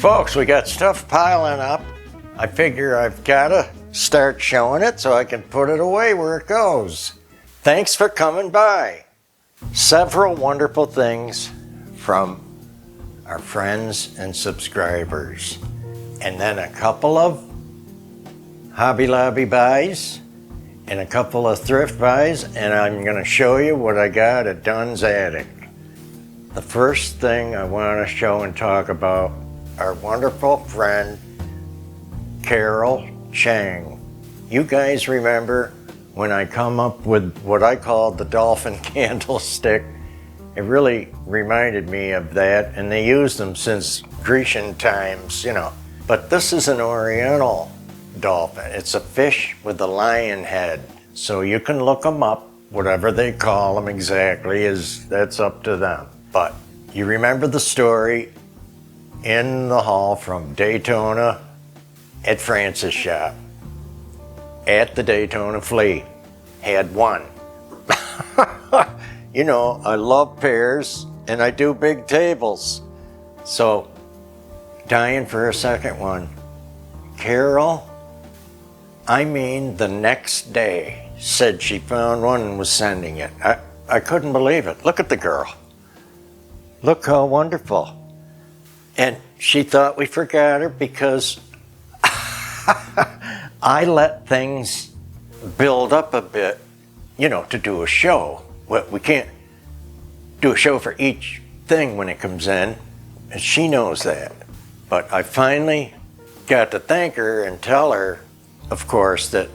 Folks, we got stuff piling up. I figure I've gotta start showing it so I can put it away where it goes. Thanks for coming by. Several wonderful things from our friends and subscribers. And then a couple of Hobby Lobby buys and a couple of thrift buys, and I'm gonna show you what I got at Dunn's Attic. The first thing I wanna show and talk about our wonderful friend, Carol Chang. You guys remember when I come up with what I called the Dolphin Candlestick? It really reminded me of that, and they used them since Grecian times, you know. But this is an Oriental dolphin. It's a fish with a lion head. So you can look them up, whatever they call them exactly, that's up to them. But you remember the story in the hall from Daytona at Francis' shop, at the Daytona Flea, had one. You know, I love pears and I do big tables. So, dying for a second one. Carol, I mean the next day, said she found one and was sending it. I couldn't believe it. Look at the girl. Look how wonderful. And she thought we forgot her because I let things build up a bit, you know, to do a show. Well, we can't do a show for each thing when it comes in, and she knows that. But I finally got to thank her and tell her, of course, that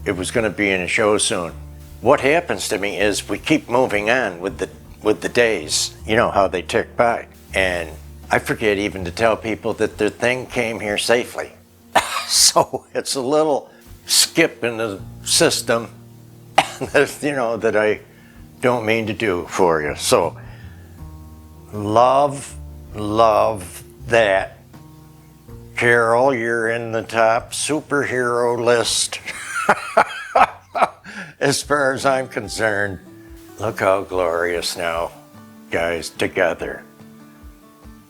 it was going to be in a show soon. What happens to me is we keep moving on with the days, you know how they tick by. And I forget even to tell people that their thing came here safely. So it's a little skip in the system that, you know, that I don't mean to do for you. So love that. Carol, you're in the top superhero list. As far as I'm concerned. Look how glorious now, guys, together.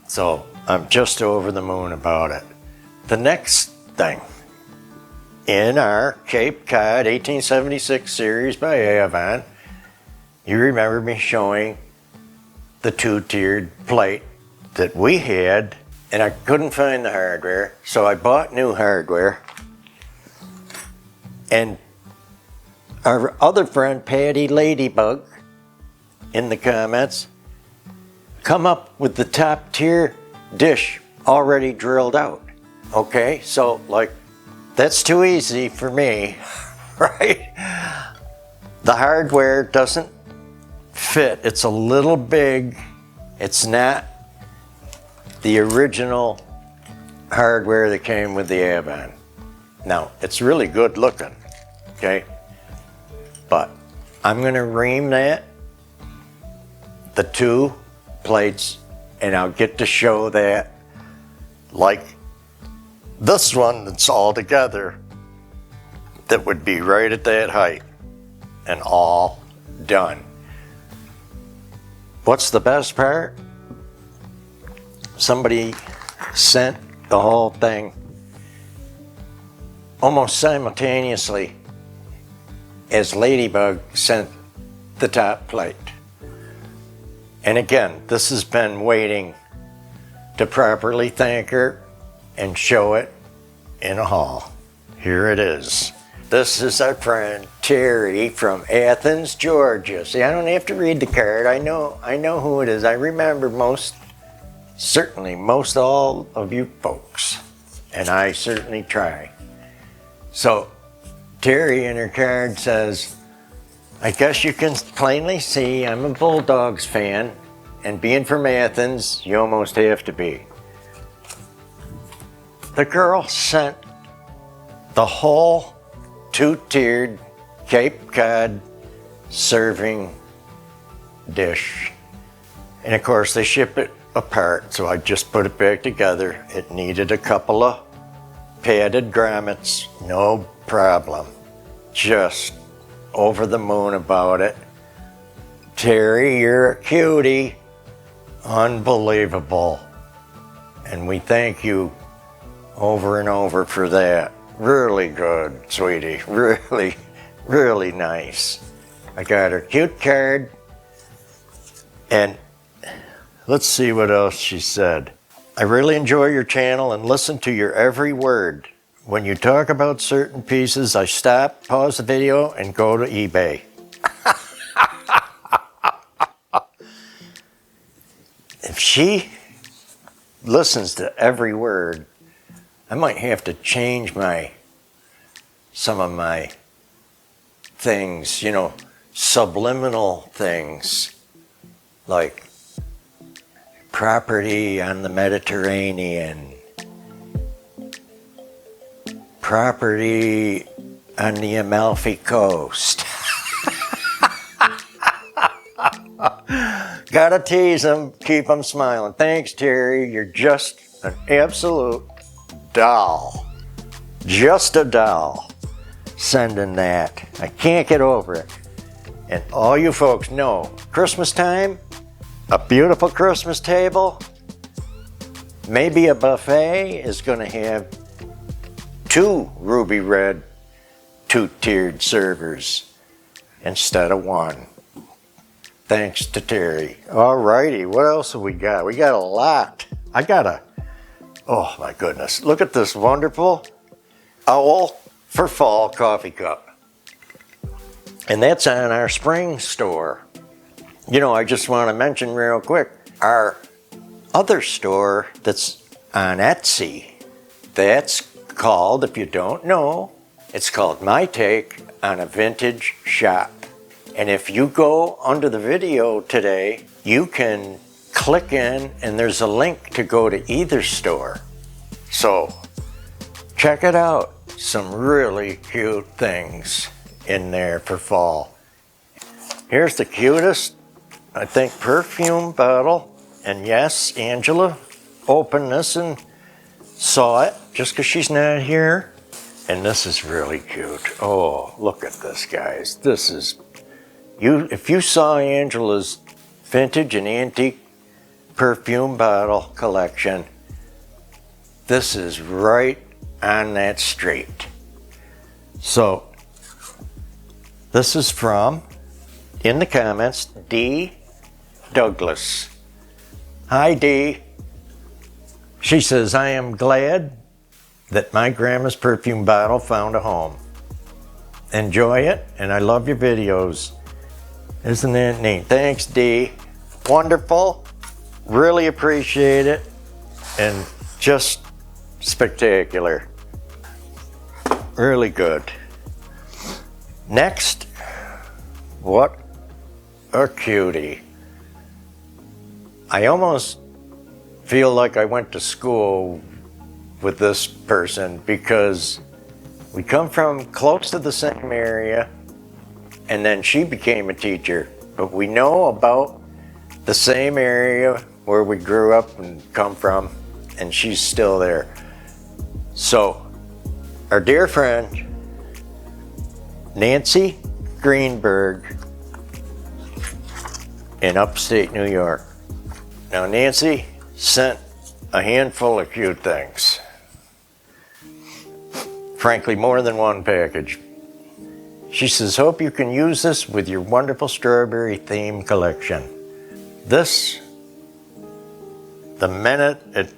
So I'm just over the moon about it. The next thing, in our Cape Cod 1876 series by Avon, you remember me showing the two-tiered plate that we had, and I couldn't find the hardware, so I bought new hardware. And our other friend, Patty Ladybug, in the comments, come up with the top tier dish already drilled out. Okay, so like, that's too easy for me, right? The hardware doesn't fit. It's a little big. It's not the original hardware that came with the Avon. Now, it's really good looking, okay? But I'm gonna ream that, the two plates, and I'll get to show that like this one that's all together, that would be right at that height and all done. What's the best part? Somebody sent the whole thing almost simultaneously as Ladybug sent the top plate. And again, this has been waiting to properly thank her and show it in a haul. Here it is. This is our friend Terry from Athens, Georgia. See, I don't have to read the card. I know who it is. I remember most all of you folks. And I certainly try. So, Terry in her card says, I guess you can plainly see I'm a Bulldogs fan, and being from Athens, you almost have to be. The girl sent the whole two-tiered Cape Cod serving dish. And of course they ship it apart, so I just put it back together. It needed a couple of padded grommets, no problem. Just over the moon about it. Terry, you're a cutie. Unbelievable. And we thank you over and over for that. Really good, sweetie. Really, really nice. I got her cute card. And let's see what else she said. I really enjoy your channel and listen to your every word. When you talk about certain pieces, I stop, pause the video, and go to eBay. If she listens to every word, I might have to change some of my things, you know, subliminal things, like property on the Mediterranean, property on the Amalfi Coast. Gotta tease them, keep them smiling. Thanks, Terry. You're just an absolute doll. Just a doll. Sending that. I can't get over it. And all you folks know, Christmas time, a beautiful Christmas table, maybe a buffet is going to have 2 ruby red, 2-tiered servers instead of 1. Thanks to Terry. Alrighty, what else have we got? We got a lot. Oh my goodness. Look at this wonderful owl for fall coffee cup. And that's on our spring store. You know, I just want to mention real quick, our other store that's on Etsy, that's called, if you don't know, it's called My Take on a Vintage Shop. And if you go under the video today, you can click in and there's a link to go to either store. So check it out. Some really cute things in there for fall. Here's the cutest, I think, perfume bottle. And yes, Angela opened this and saw it just because she's not here. And this is really cute. Oh, look at this, guys. This is... If you saw Angela's vintage and antique perfume bottle collection, this is right on that street. So, this is from, in the comments, D. Douglas. Hi, D. She says, I am glad that my grandma's perfume bottle found a home. Enjoy it, and I love your videos. Isn't that neat? Thanks, Dee. Wonderful. Really appreciate it. And just spectacular. Really good. Next, what a cutie. I almost feel like I went to school with this person because we come from close to the same area. And then she became a teacher. But we know about the same area where we grew up and come from, and she's still there. So, our dear friend, Nancy Greenberg in upstate New York. Now, Nancy sent a handful of cute things. Frankly, more than one package. She says, hope you can use this with your wonderful strawberry theme collection. This, the minute it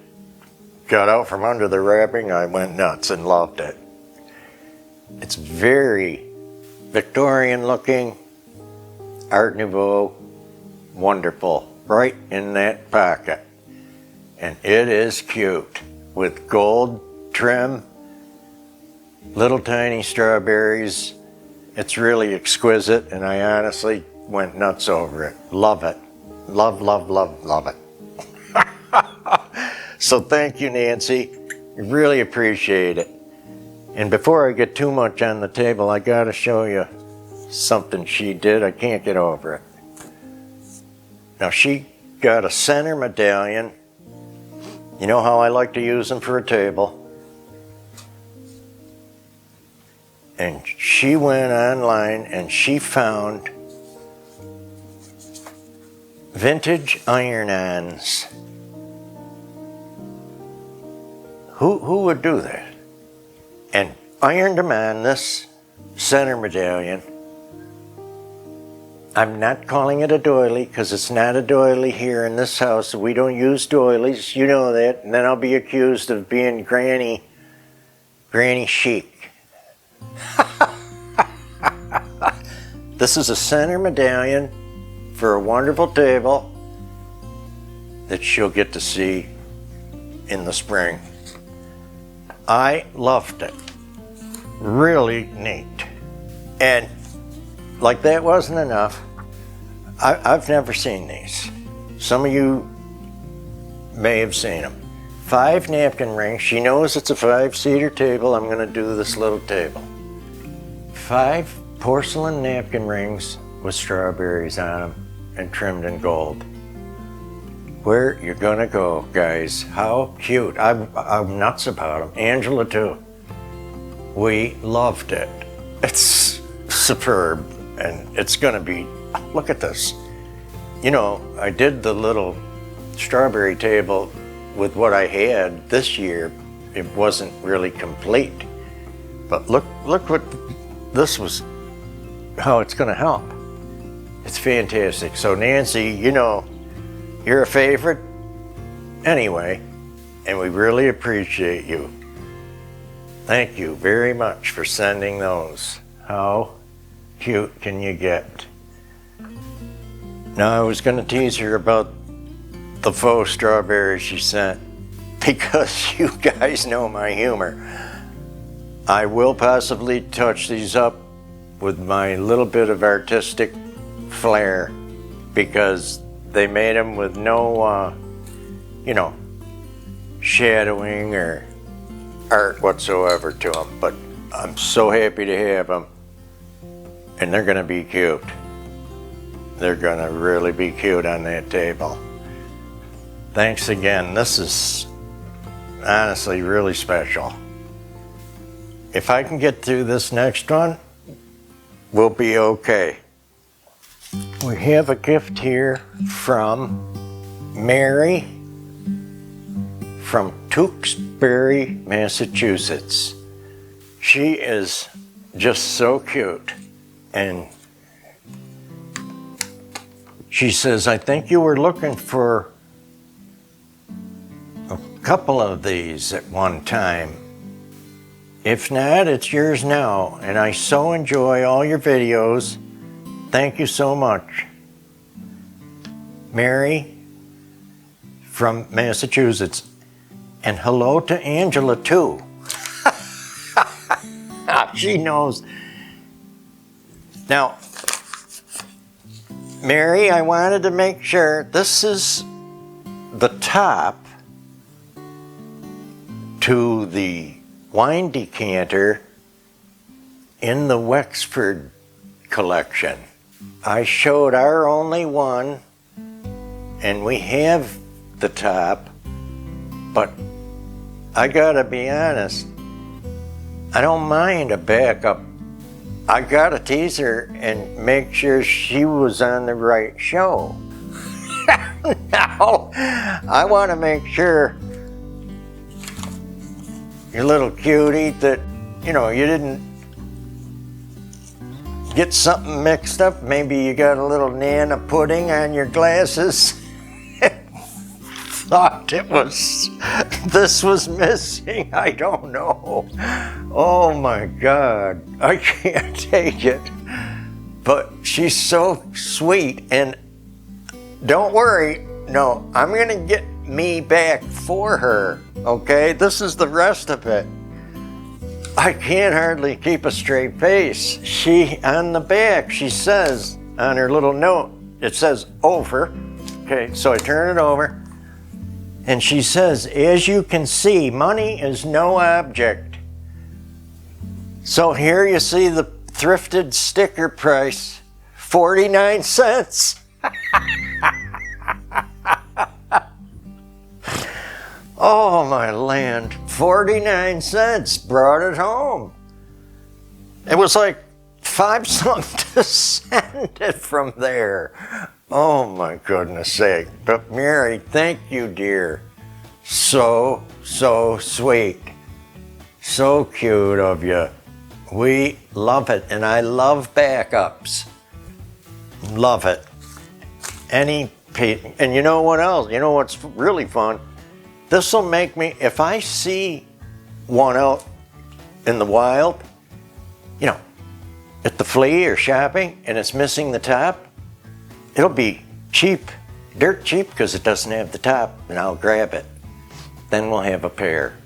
got out from under the wrapping, I went nuts and loved it. It's very Victorian looking, Art Nouveau, wonderful, right in that pocket. And it is cute with gold trim, little tiny strawberries. It's really exquisite, and I honestly went nuts over it. Love it. Love, love, love, love it. So thank you, Nancy. I really appreciate it. And before I get too much on the table, I gotta show you something she did. I can't get over it. Now, she got a center medallion. You know how I like to use them for a table. And she went online and she found vintage iron-ons Who would do that? And ironed them on this center medallion. I'm not calling it a doily because it's not a doily here in this house. We don't use doilies, you know that. And then I'll be accused of being granny chic. This is a center medallion for a wonderful table that she'll get to see in the spring. I loved it. Really neat. And like that wasn't enough, I've never seen these. Some of you may have seen them. 5 napkin rings. She knows it's a 5-seater table. I'm going to do this little table. 5 porcelain napkin rings with strawberries on them and trimmed in gold. Where you're going to go, guys. How cute. I'm nuts about them. Angela too. We loved it. It's superb, and it's going to be, look at this. You know, I did the little strawberry table with what I had this year. It wasn't really complete. But look what this was, how it's going to help. It's fantastic. So Nancy, you know, you're a favorite anyway, and we really appreciate you. Thank you very much for sending those. How cute can you get? Now, I was going to tease her about the faux strawberries she sent because you guys know my humor. I will possibly touch these up with my little bit of artistic flair because they made them with no, shadowing or art whatsoever to them. But I'm so happy to have them. And they're going to be cute. They're going to really be cute on that table. Thanks again. This is honestly really special. If I can get through this next one, we'll be okay. We have a gift here from Mary from Tewksbury, Massachusetts. She is just so cute. And she says, I think you were looking for a couple of these at one time. If not, it's yours now. And I so enjoy all your videos. Thank you so much. Mary from Massachusetts. And hello to Angela too. She knows. Now, Mary, I wanted to make sure this is the top to the wine decanter in the Wexford collection. I showed our only one, and we have the top, but I gotta be honest, I don't mind a backup. I gotta tease her and make sure she was on the right show. Now, I want to make sure your little cutie that, you didn't get something mixed up. Maybe you got a little Nana pudding on your glasses. Thought this was missing. I don't know. Oh my God, I can't take it. But she's so sweet, and don't worry, no, I'm gonna get me back for her, okay? This is the rest of it. I can't hardly keep a straight face. On the back, she says, on her little note, it says over. Okay, so I turn it over. And she says, as you can see, money is no object. So here you see the thrifted sticker price, 49 cents. Oh my land, 49 cents, brought it home. It was like 5 something to send it from there. Oh my goodness sake. But Mary, thank you, dear. So sweet. So cute of you. We love it, and I love backups. Love it. And you know what else? You know what's really fun? This will make me, if I see one out in the wild, you know, at the flea or shopping, and it's missing the top, it'll be cheap, dirt cheap, because it doesn't have the top, and I'll grab it. Then we'll have a pair.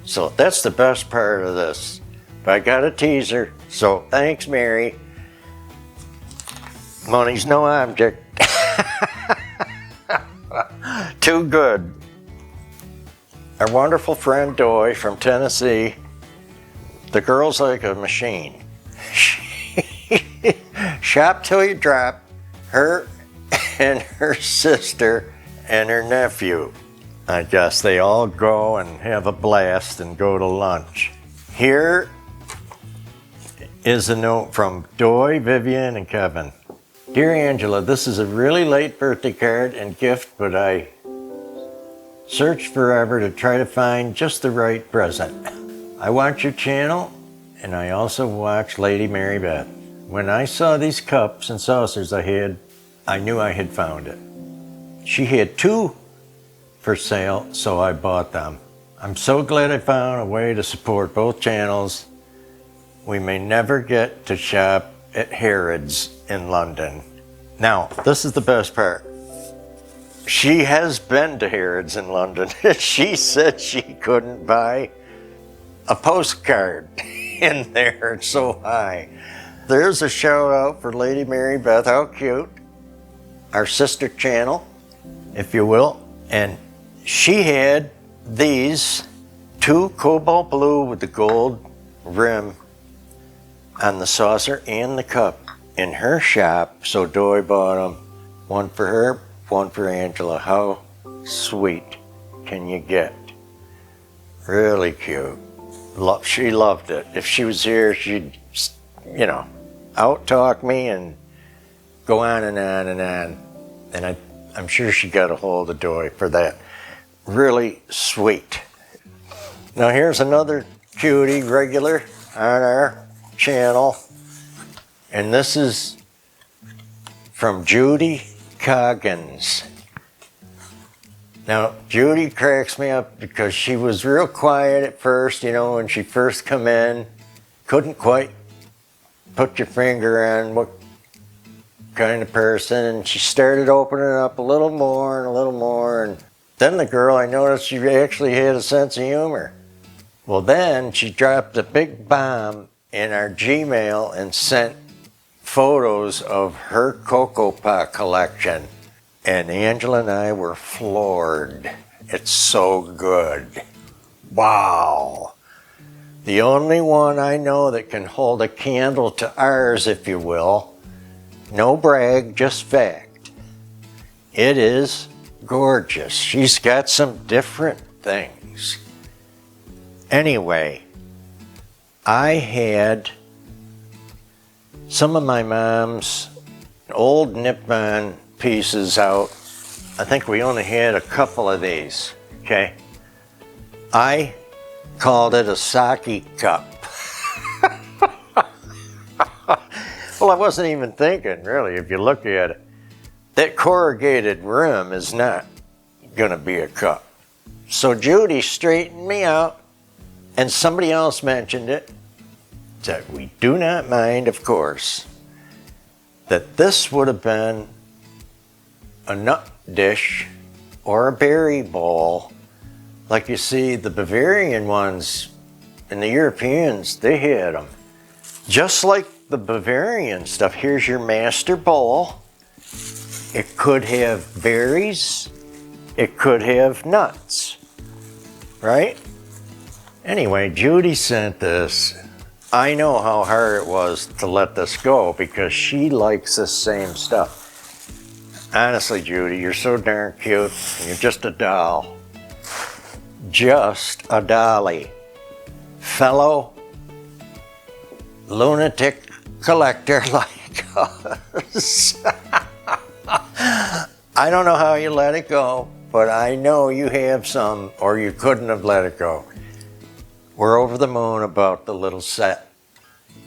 So that's the best part of this. But I got a teaser, so thanks, Mary. Money's no object. Too good. Our wonderful friend Doy from Tennessee, the girl's like a machine. Shop till you drop. Her and her sister and her nephew. I guess they all go and have a blast and go to lunch. Here is a note from Doy, Vivian, and Kevin. Dear Angela, this is a really late birthday card and gift, but I searched forever to try to find just the right present. I watch your channel, and I also watch Lady Mary Beth. When I saw these cups and saucers I knew I had found it. She had 2 for sale, so I bought them. I'm so glad I found a way to support both channels. We may never get to shop at Harrods in London. Now, this is the best part. She has been to Harrods in London. She said she couldn't buy a postcard in there. It's so high. There's a shout out for Lady Mary Beth. How cute. Our sister channel, if you will. And she had these 2 cobalt blue with the gold rim on the saucer and the cup in her shop. So Doy bought them. One for her, one for Angela. How sweet can you get? Really cute. She loved it. If she was here, she'd, you know, out-talk me and go on and on and on. And I'm sure she got a hold of Doy for that. Really sweet. Now here's another cutie regular on our channel. And this is from Judy Coggins. Now, Judy cracks me up because she was real quiet at first, you know, when she first come in. Couldn't quite put your finger on what kind of person. And she started opening up a little more and a little more. And then the girl, I noticed she actually had a sense of humor. Well, then she dropped a big bomb in our Gmail and sent photos of her Cocoa Pot collection. And Angela and I were floored. It's so good. Wow. The only one I know that can hold a candle to ours, if you will. No brag, just fact. It is gorgeous. She's got some different things. Anyway, I had some of my mom's old Nippon pieces out. I think we only had a couple of these, okay? I called it a sake cup. Well, I wasn't even thinking, really, if you look at it. That corrugated rim is not gonna be a cup. So Judy straightened me out, and somebody else mentioned it, that we do not mind, of course, that this would have been a nut dish or a berry bowl. Like you see, the Bavarian ones and the Europeans, they had them. Just like the Bavarian stuff, here's your master bowl. It could have berries, it could have nuts, right? Anyway, Judy sent this. I know how hard it was to let this go because she likes the same stuff. Honestly, Judy, you're so darn cute. You're just a doll. Just a dolly. Fellow lunatic collector like us. I don't know how you let it go. but I know you have some, or you couldn't have let it go. We're over the moon about the little set.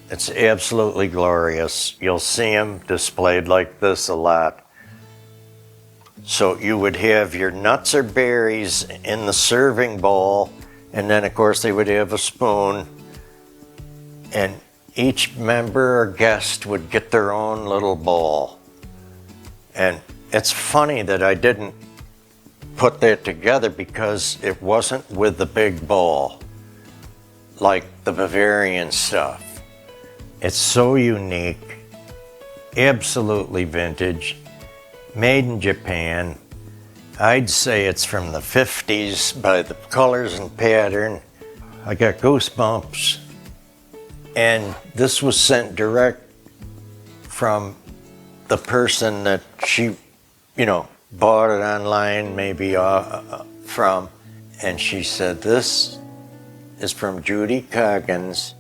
It's absolutely glorious. You'll see them displayed like this a lot. So you would have your nuts or berries in the serving bowl, and then of course they would have a spoon, and each member or guest would get their own little bowl. And it's funny that I didn't put that together because it wasn't with the big bowl like the Bavarian stuff. It's so unique, absolutely vintage, made in Japan. I'd say it's from the 50s by the colors and pattern. I got goosebumps. And this was sent direct from the person that she, bought it online maybe from. And she said, "This is from Judy Coggins.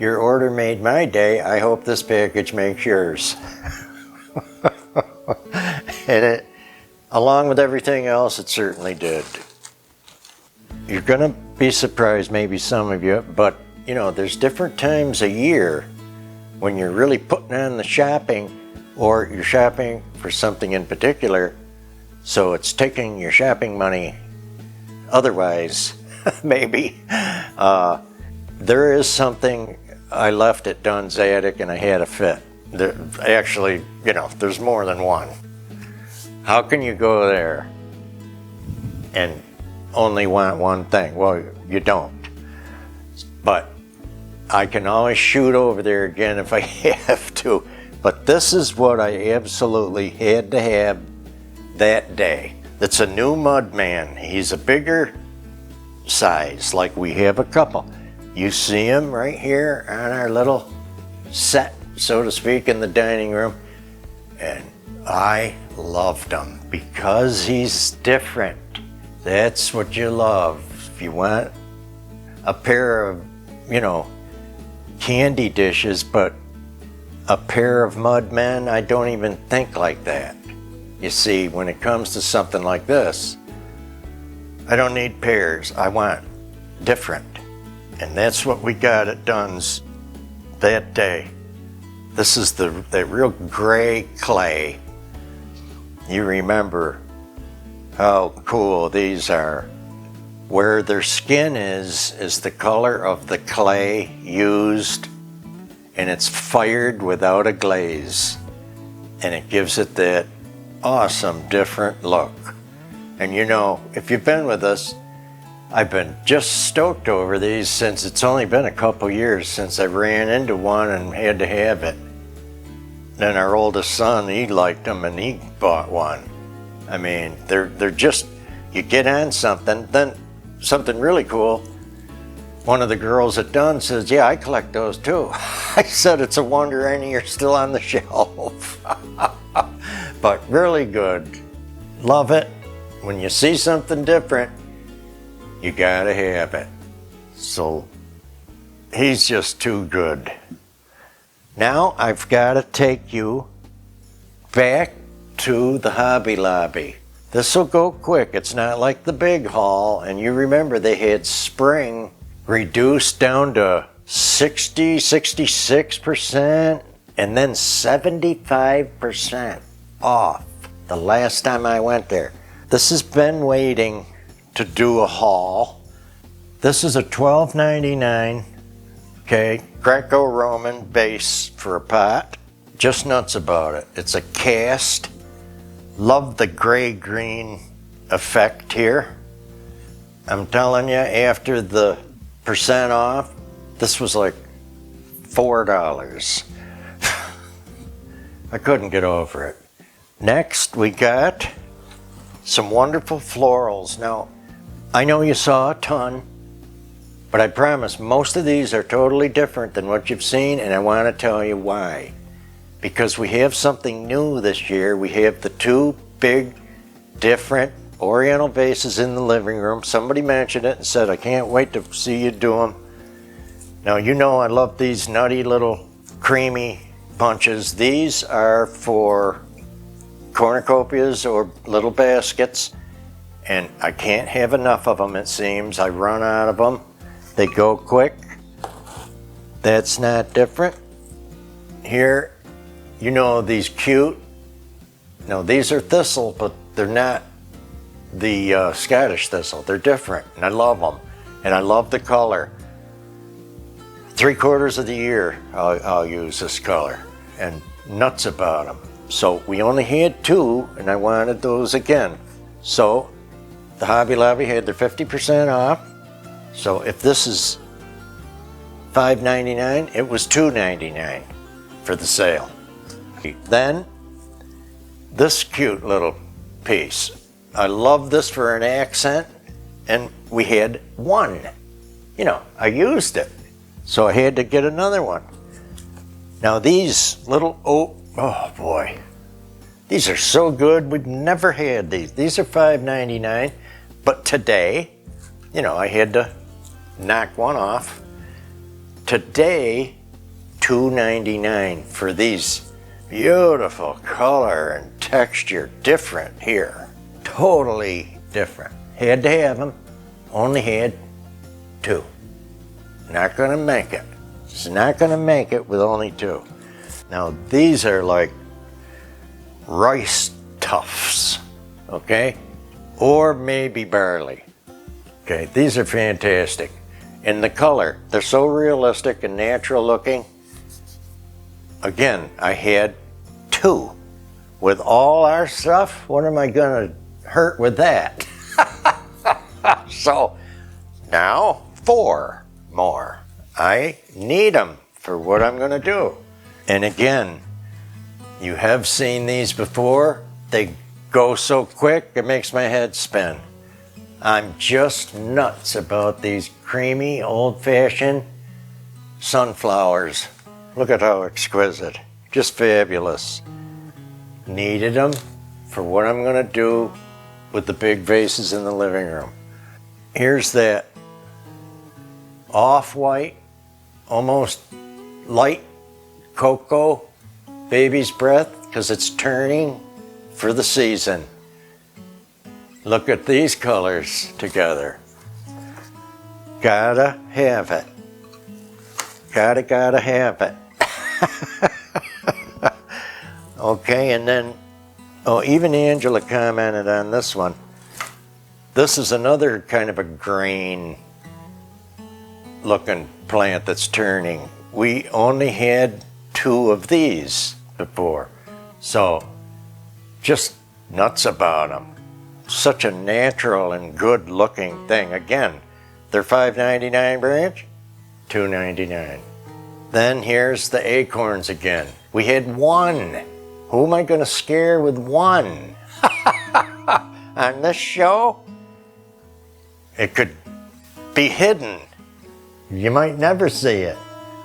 Your order made my day. I hope this package makes yours." And it, along with everything else, it certainly did. You're gonna be surprised, maybe some of you, but there's different times a year when you're really putting on the shopping, or you're shopping for something in particular, so it's taking your shopping money otherwise, maybe. There is something I left at Dunn's attic and I had a fit. Actually, there's more than one. How can you go there and only want one thing? Well, you don't. But I can always shoot over there again if I have to. But this is what I absolutely had to have that day. It's a new Mudman. He's a bigger size, like we have a couple. You see him right here on our little set, so to speak, in the dining room. And I loved him because he's different. That's what you love. If you want a pair of, candy dishes, but a pair of Mudmen, I don't even think like that. You see, when it comes to something like this, I don't need pairs. I want different. And that's what we got at Dunn's that day. This is the real gray clay. You remember how cool these are. Where their skin is the color of the clay used, and it's fired without a glaze. And it gives it that awesome different look. And if you've been with us, I've been just stoked over these since it's only been a couple years since I ran into one and had to have it. Then our oldest son, he liked them and he bought one. I mean, they're just, you get on something, then something really cool. One of the girls at Dunn says, "Yeah, I collect those too." I said, "It's a wonder any are still on the shelf." But really good. Love it. When you see something different, you gotta have it. So he's just too good. Now I've gotta take you back to the Hobby Lobby. This will go quick. It's not like the big haul. And you remember they had spring reduced down to 60, 66%, and then 75% off the last time I went there. This has been waiting to do a haul. This is a $12.99, okay, Greco-Roman base for a pot. Just nuts about it. It's a cast. Love the gray-green effect here. I'm telling you, after the percent off, this was like $4. I couldn't get over it. Next, we got some wonderful florals. Now, I know you saw a ton, but I promise most of these are totally different than what you've seen, and I want to tell you why. Because we have something new this year. We have the two big, different Oriental vases in the living room. Somebody mentioned it and said, "I can't wait to see you do them." Now, I love these nutty little creamy bunches. These are for cornucopias or little baskets. and I can't have enough of them, it seems. I run out of them. They go quick. That's not different. Here, you know these cute. No, these are thistle, but they're not the Scottish thistle. They're different, and I love them. And I love the color. 3/4 of the year I'll use this color, and nuts about them. So we only had 2, and I wanted those again. So the Hobby Lobby had their 50% off. So if this is $5.99, it was $2.99 for the sale. Then this cute little piece. I love this for an accent, and we had 1. You know, I used it, so I had to get another one. Now these little, oh boy, these are so good. We've never had these. These are $5.99, but today, you know, I had to knock one off. Today, $2.99 for these. Beautiful color and texture, different here. Totally different. Had to have them, only had 2. Not gonna make it. It's not gonna make it with only 2. Now these are like rice tufts, okay? Or maybe barley. Okay, these are fantastic. And the color, they're so realistic and natural looking. Again, I had 2. With all our stuff, what am I gonna hurt with that? So now 4 more. I need them for what I'm gonna do. And again, you have seen these before. They go so quick, it makes my head spin. I'm just nuts about these creamy, old-fashioned sunflowers. Look at how exquisite. Just fabulous. Needed them for what I'm gonna do with the big vases in the living room. Here's that off-white, almost light cocoa baby's breath, because it's turning for the season. Look at these colors together. Gotta have it. Gotta have it. Okay, and then, oh, even Angela commented on this one. This is another kind of a green looking plant that's turning. We only had 2 of these before, so just nuts about them. Such a natural and good looking thing. Again, they're $5.99 branch, $2.99. Then here's the Acorns again. We had 1. Who am I gonna scare with 1? On this show? It could be hidden. You might never see it.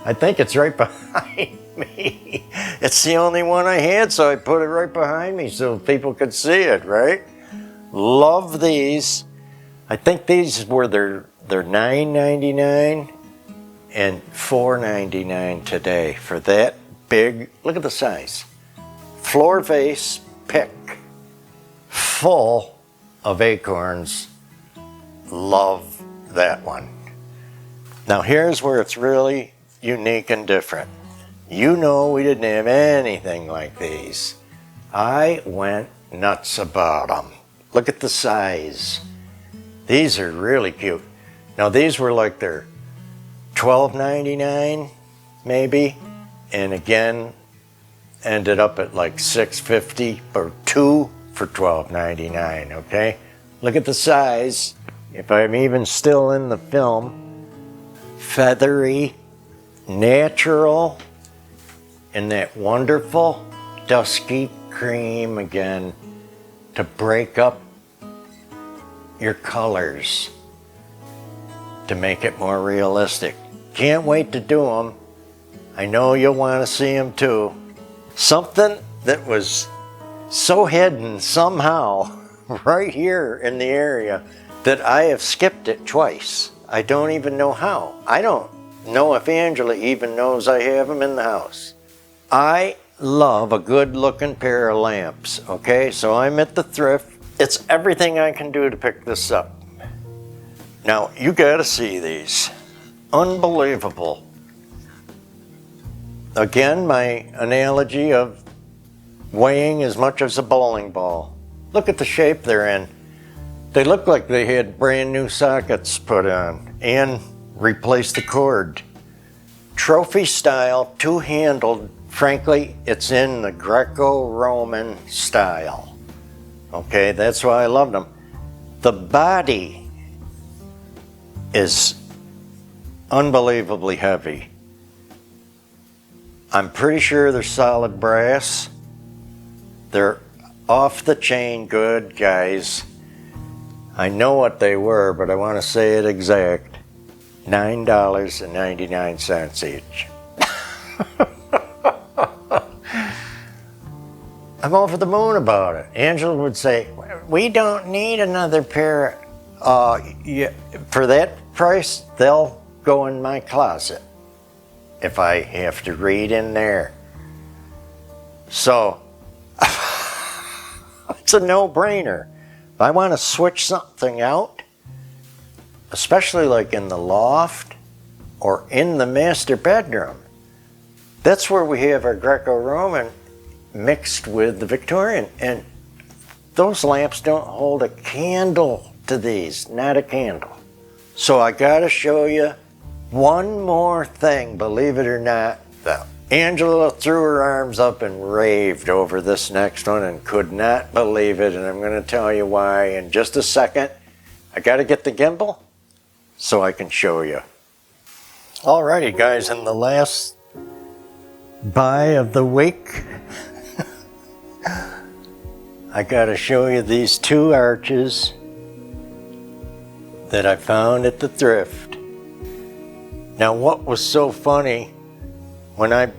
I think it's right behind me. It's the only one I had, so I put it right behind me so people could see it, right? Love these. I think these were their $9.99 and $4.99 today for that big, look at the size. Floor vase pick, full of acorns. Love that one. Now here's where it's really unique and different. You know we didn't have anything like these. I went nuts about them. Look at the size. These are really cute. Now these were like their $12.99 maybe, and again ended up at like $6.50 or 2 for $12.99, okay? Look at the size. If I'm even still in the film, feathery, natural, and that wonderful dusky cream again to break up your colors to make it more realistic. Can't wait to do them. I know you'll want to see them too. Something that was so hidden somehow right here in the area that I have skipped it twice. I don't even know how. I don't know if Angela even knows I have them in the house. I love a good looking pair of lamps, okay? So I'm at the Thrift. It's everything I can do to pick this up. Now, you gotta see these. Unbelievable. Again, my analogy of weighing as much as a bowling ball. Look at the shape they're in. They look like they had brand new sockets put on and replaced the cord. Trophy style, two-handled. Frankly, it's in the Greco-Roman style. Okay, that's why I love them. The body is unbelievably heavy. I'm pretty sure they're solid brass. They're off the chain good, guys. I know what they were, but I want to say it exact. $9.99 each. I'm over the moon about it. Angela would say, we don't need another pair. Yeah, for that price, they'll go in my closet if I have to read in there. So, it's a no-brainer. If I want to switch something out, especially like in the loft or in the master bedroom, that's where we have our Greco-Roman mixed with the Victorian. And those lamps don't hold a candle to these, not a candle. So I gotta show you one more thing, believe it or not. Angela threw her arms up and raved over this next one and could not believe it, and I'm gonna tell you why in just a second. I gotta get the gimbal so I can show you. Alrighty guys, in the last buy of the week, I gotta show you these two arches that I found at the Thrift. Now what was so funny, when I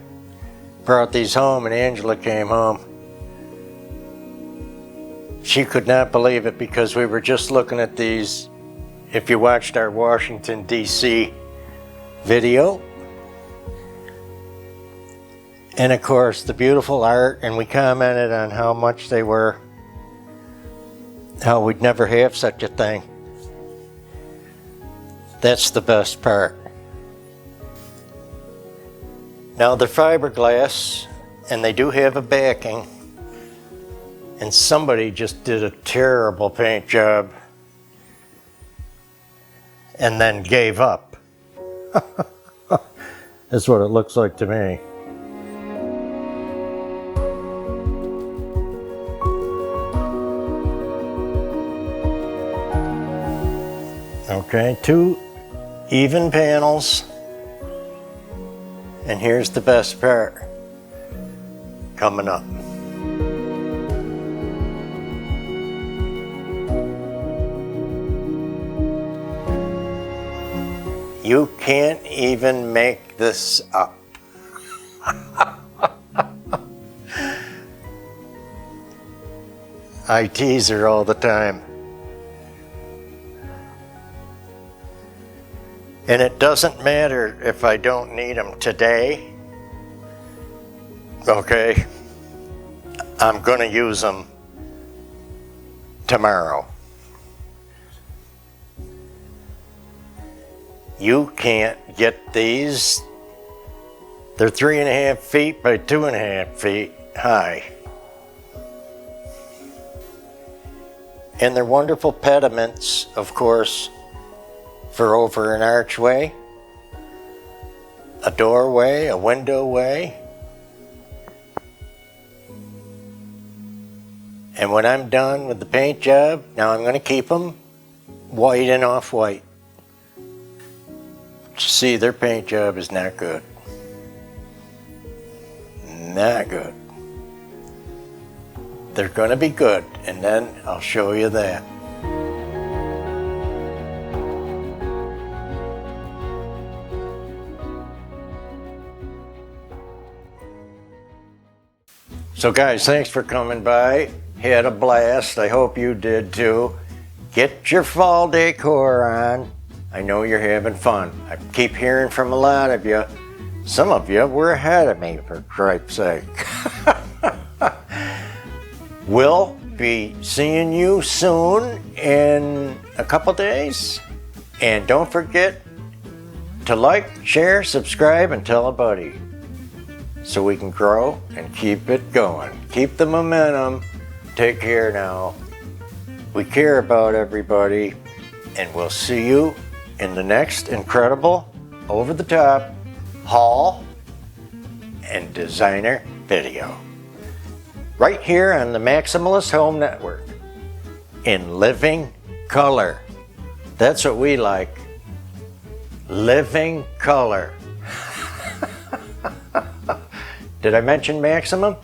brought these home and Angela came home, she could not believe it because we were just looking at these. If you watched our Washington, D.C. video, and of course the beautiful art, and we commented on how much they were, how we'd never have such a thing. That's the best part. Now they're fiberglass, and they do have a backing, and somebody just did a terrible paint job and then gave up. That's what it looks like to me. Okay, two even panels. And here's the best part coming up. You can't even make this up. I tease her all the time. And it doesn't matter if I don't need them today, okay? I'm gonna use them tomorrow. You can't get these. They're 3.5 feet by 2.5 feet high. And they're wonderful pediments, of course, for over an archway, a doorway, a windowway. And when I'm done with the paint job, now I'm going to keep them white and off-white. See, their paint job is not good. Not good. They're going to be good, and then I'll show you that. So guys, thanks for coming by. Had a blast. I hope you did too. Get your fall decor on. I know you're having fun. I keep hearing from a lot of you. Some of you were ahead of me, for cripe's sake. Will be seeing you soon in a couple days. And don't forget to like, share, subscribe, and tell a buddy so we can grow and keep it going. Keep the momentum. Take care now. We care about everybody, and we'll see you in the next incredible, over-the-top haul and designer video. Right here on the Maximalist Home Network in living color. That's what we like. Living color. Did I mention maximum?